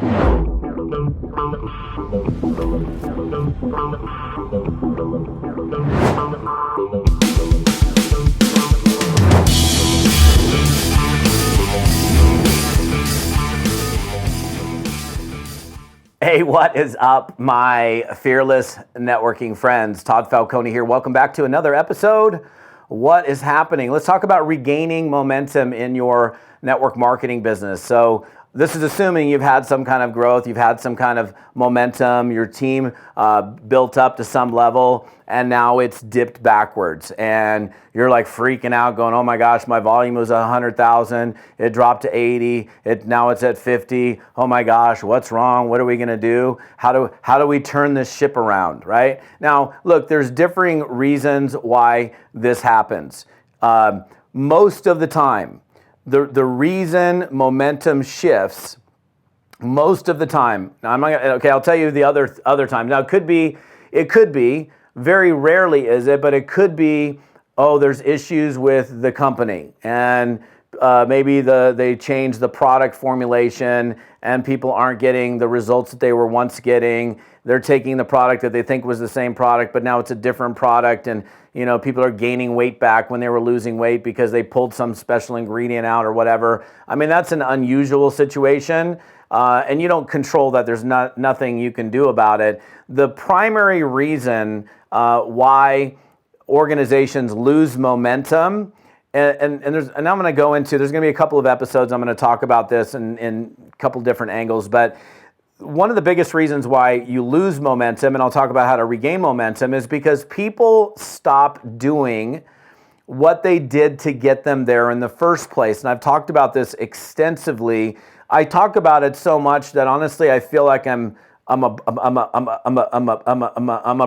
Hey, what is up, my fearless networking friends? Todd Falcone here. Welcome back to another episode. What is happening? Let's talk about regaining momentum in your network marketing business. So this is assuming you've had some kind of growth, you've had some kind of momentum, your team built up to some level, and now it's dipped backwards. And you're like freaking out going, oh my gosh, my volume was 100,000, it dropped to 80, now it's at 50. Oh my gosh, what's wrong? What are we gonna do? How do we turn this ship around, right? Now, look, there's differing reasons why this happens. Most of the time, the reason momentum shifts most of the time. Now I'll tell you the other times. Now it could be, very rarely is it, but it could be, oh, there's issues with the company and maybe they changed the product formulation and people aren't getting the results that they were once getting. They're taking the product that they think was the same product, but now it's a different product, and people are gaining weight back when they were losing weight because they pulled some special ingredient out or whatever. I mean, that's an unusual situation, and you don't control that. There's nothing you can do about it. The primary reason why organizations lose momentum, and I'm going to go into, there's going to be a couple of episodes I'm going to talk about this in a couple different angles, but one of the biggest reasons why you lose momentum, and I'll talk about how to regain momentum, is because people stop doing what they did to get them there in the first place. And I've talked about this extensively. I talk about it so much that honestly I feel like I'm a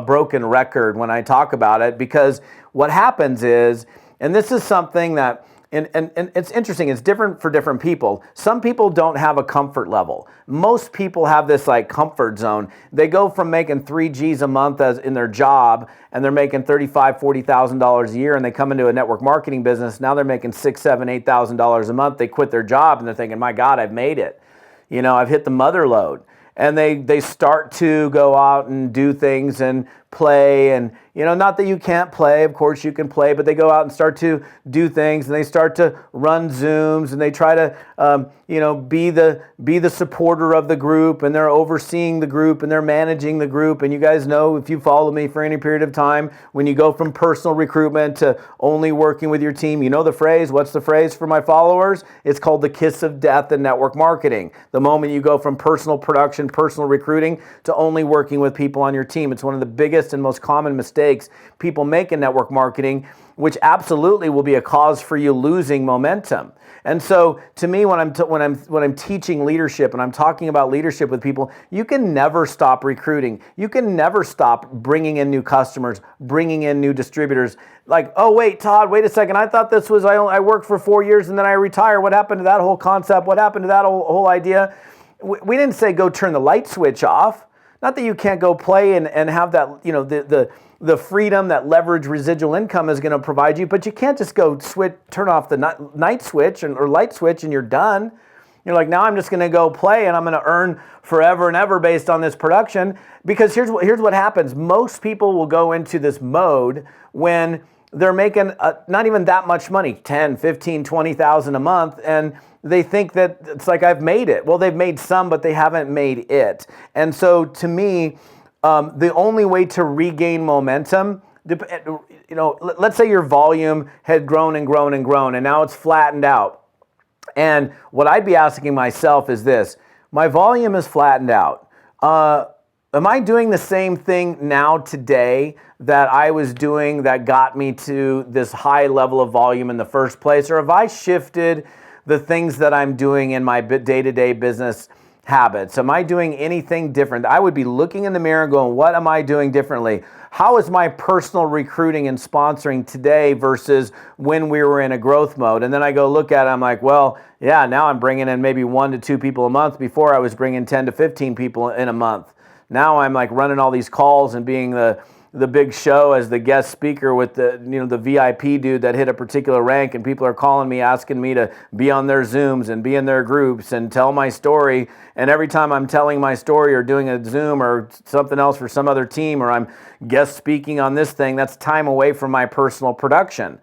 broken record when I talk about it, because what happens is, and this is something that, and it's interesting, it's different for different people. Some people don't have a comfort level. Most people have this like comfort zone. They go from making 3 G's a month as in their job, and they're making $35,000, $40,000 a year, and they come into a network marketing business. Now they're making $6,000, $7,000, $8,000 a month. They quit their job and they're thinking, my God, I've made it. I've hit the mother load. And they start to go out and do things and play, and not that you can't play, of course you can play, but they go out and start to do things, and they start to run Zooms, and they try to be the supporter of the group, and they're overseeing the group, and they're managing the group. And you guys know, if you follow me for any period of time, when you go from personal recruitment to only working with your team, you know the phrase. What's the phrase for my followers? It's called the kiss of death in network marketing. The moment you go from personal production, personal recruiting, to only working with people on your team, it's one of the biggest and most common mistakes people make in network marketing, which absolutely will be a cause for you losing momentum. And so, to me, when I'm teaching leadership and I'm talking about leadership with people, you can never stop recruiting. You can never stop bringing in new customers, bringing in new distributors. Like, oh wait, Todd, wait a second. I thought this was I worked for 4 years and then I retire. What happened to that whole concept? What happened to that whole idea? We didn't say go turn the light switch off. Not that you can't go play and have that, the freedom that leverage residual income is going to provide you, but you can't just go turn off the night switch or light switch and you're done. You're like, now I'm just going to go play and I'm going to earn forever and ever based on this production. Because here's what happens. Most people will go into this mode when they're making not even that much money, 10, 15, 20,000 a month, and they think that it's like, I've made it. Well, they've made some, but they haven't made it. And so to me, the only way to regain momentum, let's say your volume had grown and grown and grown, and now it's flattened out. And what I'd be asking myself is this: my volume is flattened out. Am I doing the same thing now today that I was doing that got me to this high level of volume in the first place? Or have I shifted the things that I'm doing in my day-to-day business habits? Am I doing anything different? I would be looking in the mirror and going, what am I doing differently? How is my personal recruiting and sponsoring today versus when we were in a growth mode? And then I go look at it, I'm like, well, yeah, now I'm bringing in maybe 1 to 2 people a month. Before I was bringing 10 to 15 people in a month. Now I'm like running all these calls and being the the big show as the guest speaker with the VIP dude that hit a particular rank, and people are calling me asking me to be on their Zooms and be in their groups and tell my story. And every time I'm telling my story or doing a Zoom or something else for some other team, or I'm guest speaking on this thing, that's time away from my personal production.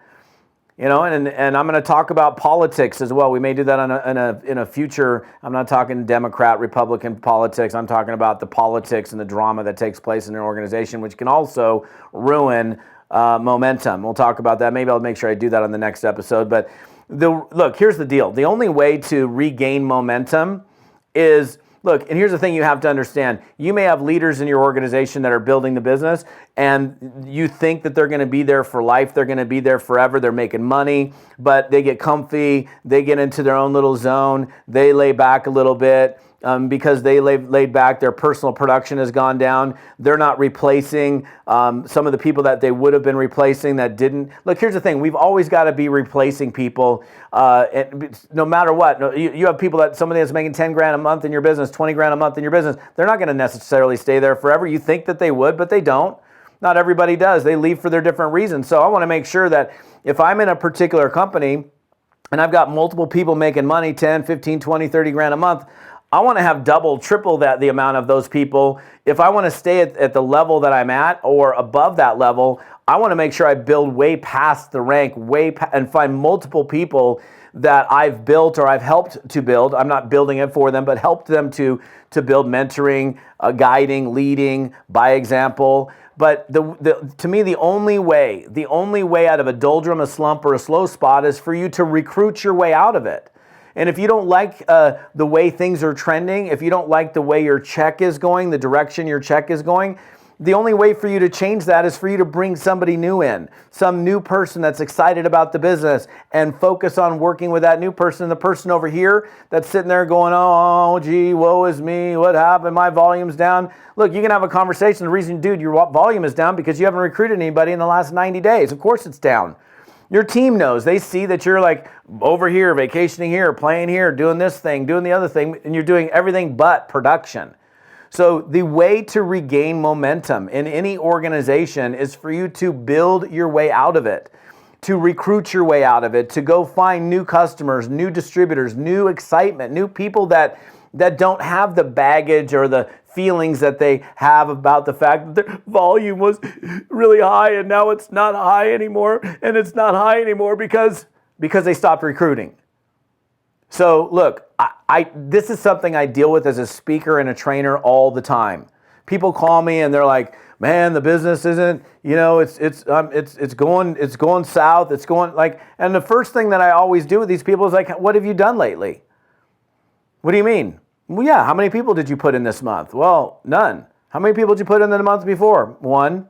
And I'm going to talk about politics as well. We may do that in a future. I'm not talking Democrat, Republican politics. I'm talking about the politics and the drama that takes place in an organization, which can also ruin momentum. We'll talk about that. Maybe I'll make sure I do that on the next episode. But look, here's the deal. The only way to regain momentum is, look, and here's the thing you have to understand. You may have leaders in your organization that are building the business, and you think that they're going to be there for life. They're going to be there forever. They're making money, but they get comfy. They get into their own little zone. They lay back a little bit. Because they laid back, their personal production has gone down. They're not replacing some of the people that they would have been replacing that didn't. Look, here's the thing. We've always got to be replacing people no matter what. You have people somebody that's making 10 grand a month in your business, 20 grand a month in your business. They're not going to necessarily stay there forever. You think that they would, but they don't. Not everybody does. They leave for their different reasons. So I want to make sure that if I'm in a particular company and I've got multiple people making money, 10, 15, 20, 30 grand a month, I want to have double, triple the amount of those people. If I want to stay at the level that I'm at or above that level, I want to make sure I build way past the rank, and find multiple people that I've built or I've helped to build. I'm not building it for them, but helped them to build, mentoring, guiding, leading, by example. But to me, the only way out of a doldrum, a slump, or a slow spot is for you to recruit your way out of it. And if you don't like the way things are trending, if you don't like the way your check is going, the direction your check is going, the only way for you to change that is for you to bring somebody new in, some new person that's excited about the business, and focus on working with that new person. The person over here that's sitting there going, oh, gee, woe is me, what happened? My volume's down. Look, you can have a conversation. The reason, dude, your volume is down because you haven't recruited anybody in the last 90 days. Of course it's down. Your team knows. They see that you're like over here, vacationing here, playing here, doing this thing, doing the other thing, and you're doing everything but production. So the way to regain momentum in any organization is for you to build your way out of it, to recruit your way out of it, to go find new customers, new distributors, new excitement, new people that don't have the baggage or the feelings that they have about the fact that their volume was really high and now it's not high anymore, and it's not high anymore because they stopped recruiting. So look, this is something I deal with as a speaker and a trainer all the time. People call me and they're like, man, the business isn't, it's going south, it's going like, and the first thing that I always do with these people is like, what have you done lately? What do you mean? Well, yeah, how many people did you put in this month? Well, none. How many people did you put in the month before? One.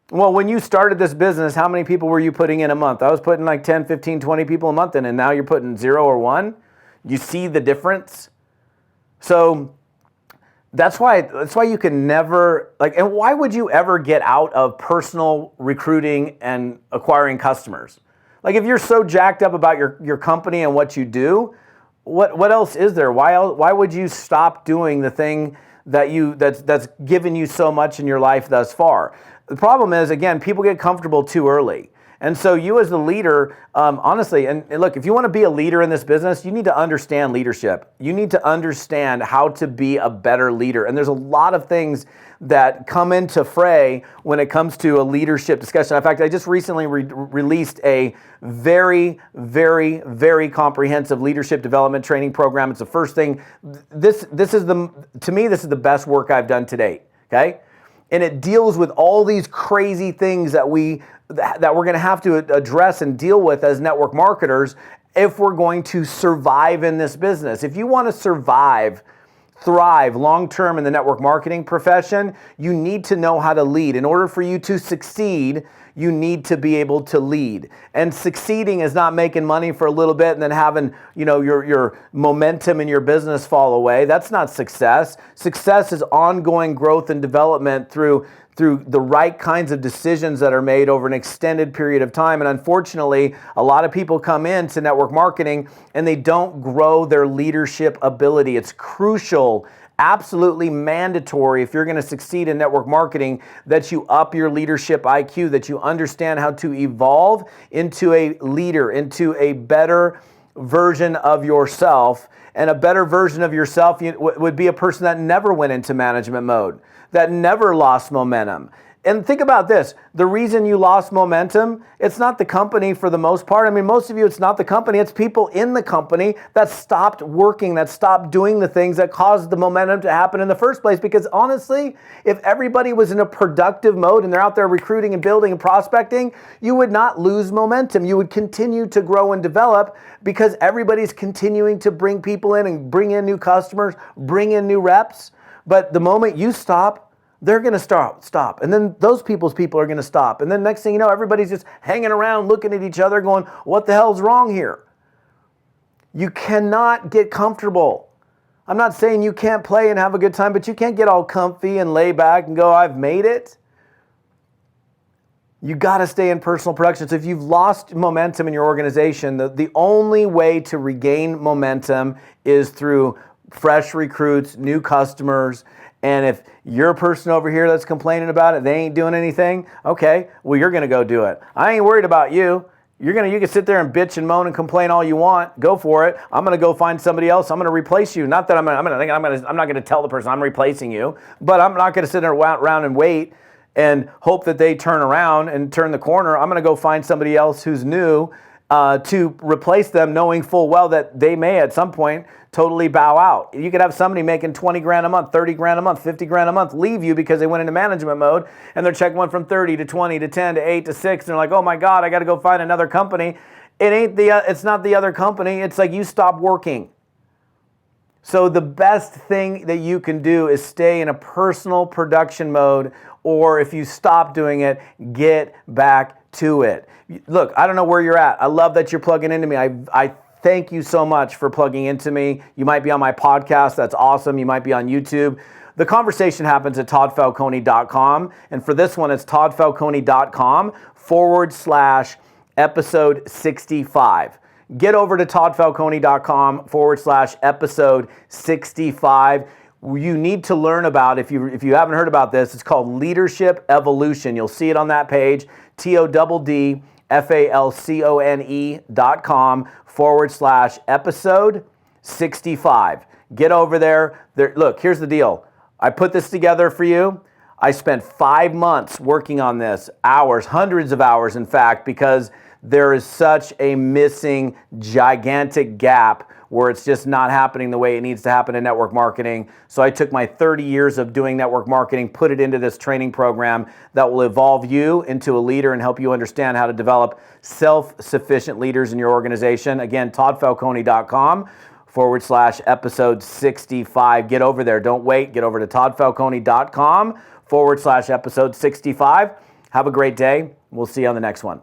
Well, when you started this business, how many people were you putting in a month? I was putting like 10, 15, 20 people a month in, and now you're putting 0 or 1. You see the difference? So that's why you can never, and why would you ever get out of personal recruiting and acquiring customers? Like if you're so jacked up about your company and what you do, what else is there? Why would you stop doing the thing that's given you so much in your life thus far? The problem is, again, people get comfortable too early. And so you as the leader, honestly, and look, if you want to be a leader in this business, you need to understand leadership. You need to understand how to be a better leader. And there's a lot of things that come into fray when it comes to a leadership discussion. In fact, I just recently released a very, very, very comprehensive leadership development training program. It's the first thing. To me, this is the best work I've done to date. Okay. And it deals with all these crazy things that we're going to have to address and deal with as network marketers if we're going to survive in this business. If you want to survive, thrive long-term in the network marketing profession, you need to know how to lead. In order for you to succeed, you need to be able to lead. And succeeding is not making money for a little bit and then having, your momentum in your business fall away. That's not success. Success is ongoing growth and development through the right kinds of decisions that are made over an extended period of time. And unfortunately, a lot of people come into network marketing and they don't grow their leadership ability. It's crucial absolutely mandatory if you're going to succeed in network marketing that you up your leadership IQ, that you understand how to evolve into a leader, into a better version of yourself. And a better version of yourself would be a person that never went into management mode, that never lost momentum. And think about this, the reason you lost momentum, it's not the company for the most part. I mean, most of you, it's not the company, it's people in the company that stopped working, that stopped doing the things that caused the momentum to happen in the first place. Because honestly, if everybody was in a productive mode and they're out there recruiting and building and prospecting, you would not lose momentum. You would continue to grow and develop because everybody's continuing to bring people in and bring in new customers, bring in new reps. But the moment you stop, they're going to stop. And then those people are going to stop. And then next thing you know, everybody's just hanging around looking at each other going, what the hell's wrong here? You cannot get comfortable. I'm not saying you can't play and have a good time, but you can't get all comfy and lay back and go, I've made it. You got to stay in personal production. So if you've lost momentum in your organization, the only way to regain momentum is through fresh recruits, new customers. And if you're a person over here that's complaining about it, they ain't doing anything, okay, well, you're going to go do it. I ain't worried about you. You can sit there and bitch and moan and complain all you want. Go for it. I'm going to go find somebody else. I'm going to replace you. Not that I'm not going to tell the person I'm replacing you, but I'm not going to sit there around and wait and hope that they turn around and turn the corner. I'm going to go find somebody else who's new to replace them, knowing full well that they may at some point totally bow out. You could have somebody making 20 grand a month, 30 grand a month, 50 grand a month leave you because they went into management mode and their check went from 30 to 20 to 10 to 8 to 6. And they're like, oh my God, I got to go find another company. It's not the other company. It's like you stop working. So the best thing that you can do is stay in a personal production mode, or if you stop doing it, get back to it. Look, I don't know where you're at. I love that you're plugging into me. I thank you so much for plugging into me. You might be on my podcast. That's awesome. You might be on YouTube. The conversation happens at toddfalcone.com. And for this one, it's toddfalcone.com/episode 65. Get over to toddfalcone.com/episode 65. You need to learn about, if you haven't heard about this, it's called Leadership Evolution. You'll see it on that page, toddfalcone.com/episode 65. Get over there. Look, here's the deal. I put this together for you. I spent 5 months working on this, hours, hundreds of hours, in fact, because there is such a missing gigantic gap where it's just not happening the way it needs to happen in network marketing. So I took my 30 years of doing network marketing, put it into this training program that will evolve you into a leader and help you understand how to develop self-sufficient leaders in your organization. Again, toddfalcone.com/episode 65. Get over there. Don't wait. Get over to toddfalcone.com/episode 65. Have a great day. We'll see you on the next one.